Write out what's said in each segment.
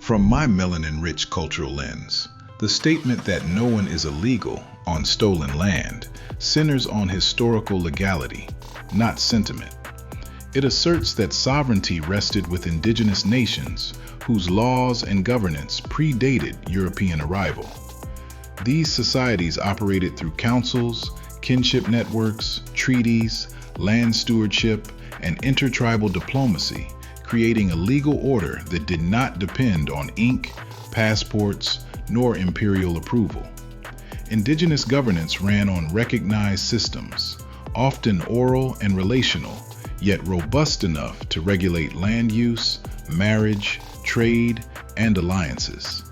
From my melanin-rich cultural lens, the statement that no one is illegal on stolen land centers on historical legality, not sentiment. It asserts that sovereignty rested with indigenous nations whose laws and governance predated European arrival. These societies operated through councils, kinship networks, treaties, land stewardship, and intertribal diplomacy, creating a legal order that did not depend on ink, passports, nor imperial approval. Indigenous governance ran on recognized systems, often oral and relational, yet robust enough to regulate land use, marriage, trade, and alliances.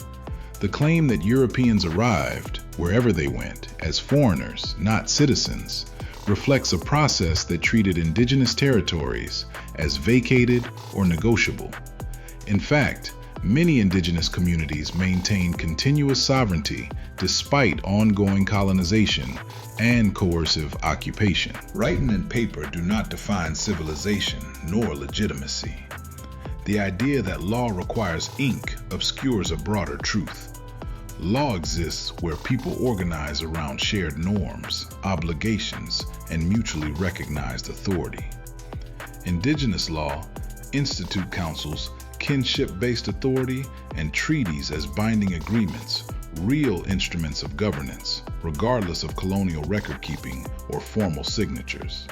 The claim that Europeans arrived, wherever they went, as foreigners, not citizens, reflects a process that treated indigenous territories as vacated or negotiable. In fact, many indigenous communities maintain continuous sovereignty despite ongoing colonization and coercive occupation. Writing and paper do not define civilization nor legitimacy. The idea that law requires ink obscures a broader truth. Law exists where people organize around shared norms, obligations, and mutually recognized authority. Indigenous law, institute councils, kinship-based authority, and treaties as binding agreements, real instruments of governance, regardless of colonial record-keeping or formal signatures.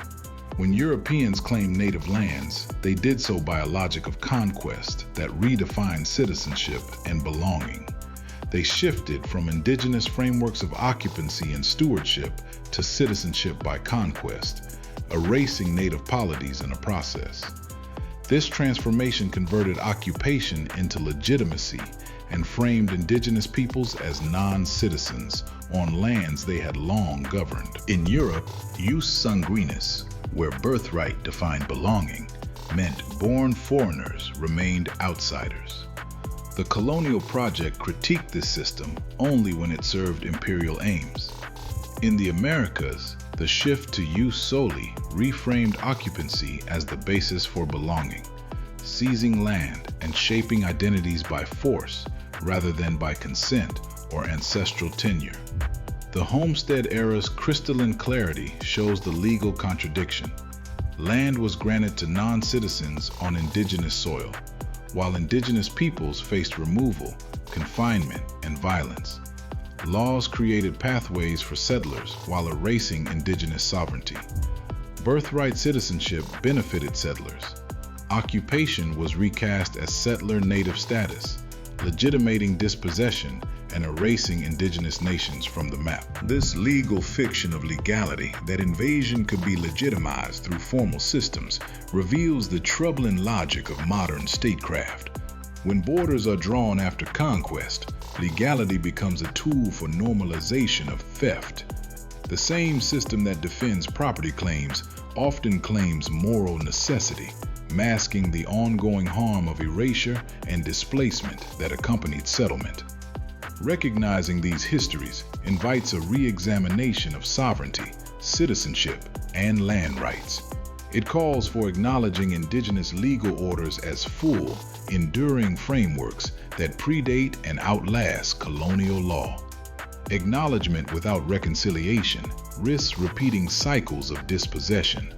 When Europeans claimed native lands, they did so by a logic of conquest that redefined citizenship and belonging. They shifted from indigenous frameworks of occupancy and stewardship to citizenship by conquest, erasing native polities in a process. This transformation converted occupation into legitimacy and framed indigenous peoples as non-citizens on lands they had long governed. In Europe, jus sanguinis, where birthright defined belonging, meant born foreigners remained outsiders. The colonial project critiqued this system only when it served imperial aims. In the Americas, the shift to jus soli reframed occupancy as the basis for belonging, seizing land and shaping identities by force rather than by consent or ancestral tenure. The Homestead era's crystalline clarity shows the legal contradiction. Land was granted to non-citizens on indigenous soil, while indigenous peoples faced removal, confinement, and violence. Laws created pathways for settlers while erasing indigenous sovereignty. Birthright citizenship benefited settlers. Occupation was recast as settler native status, legitimating dispossession and erasing indigenous nations from the map. This legal fiction of legality, that invasion could be legitimized through formal systems, reveals the troubling logic of modern statecraft. When borders are drawn after conquest, legality becomes a tool for normalization of theft. The same system that defends property claims often claims moral necessity, masking the ongoing harm of erasure and displacement that accompanied settlement. Recognizing these histories invites a re-examination of sovereignty, citizenship, and land rights. It calls for acknowledging indigenous legal orders as full, enduring frameworks that predate and outlast colonial law. Acknowledgement without reconciliation risks repeating cycles of dispossession.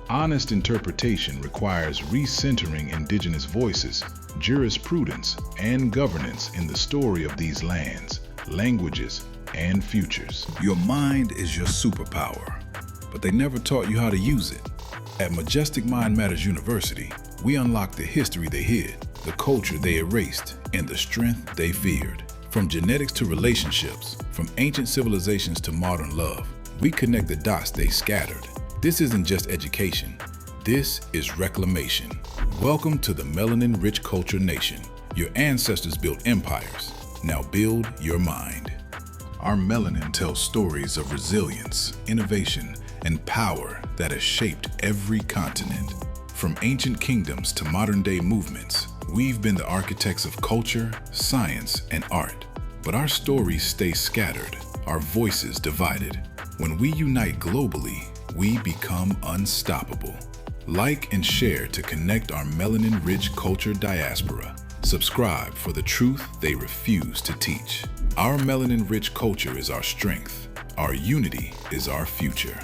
Honest interpretation requires recentering indigenous voices, jurisprudence, and governance in the story of these lands, languages, and futures. Your mind is your superpower, but they never taught you how to use it. At Majestic Mind Matters University, we unlock the history they hid, the culture they erased, and the strength they feared. From genetics to relationships, from ancient civilizations to modern love, we connect the dots they scattered. This isn't just education, this is reclamation. Welcome to the Melanin-Rich Culture Nation. Your ancestors built empires, now build your mind. Our melanin tells stories of resilience, innovation, and power that has shaped every continent. From ancient kingdoms to modern-day movements, we've been the architects of culture, science, and art. But our stories stay scattered, our voices divided. When we unite globally, we become unstoppable. Like and share to connect our melanin-rich culture diaspora. Subscribe for the truth they refuse to teach. Our melanin-rich culture is our strength. Our unity is our future.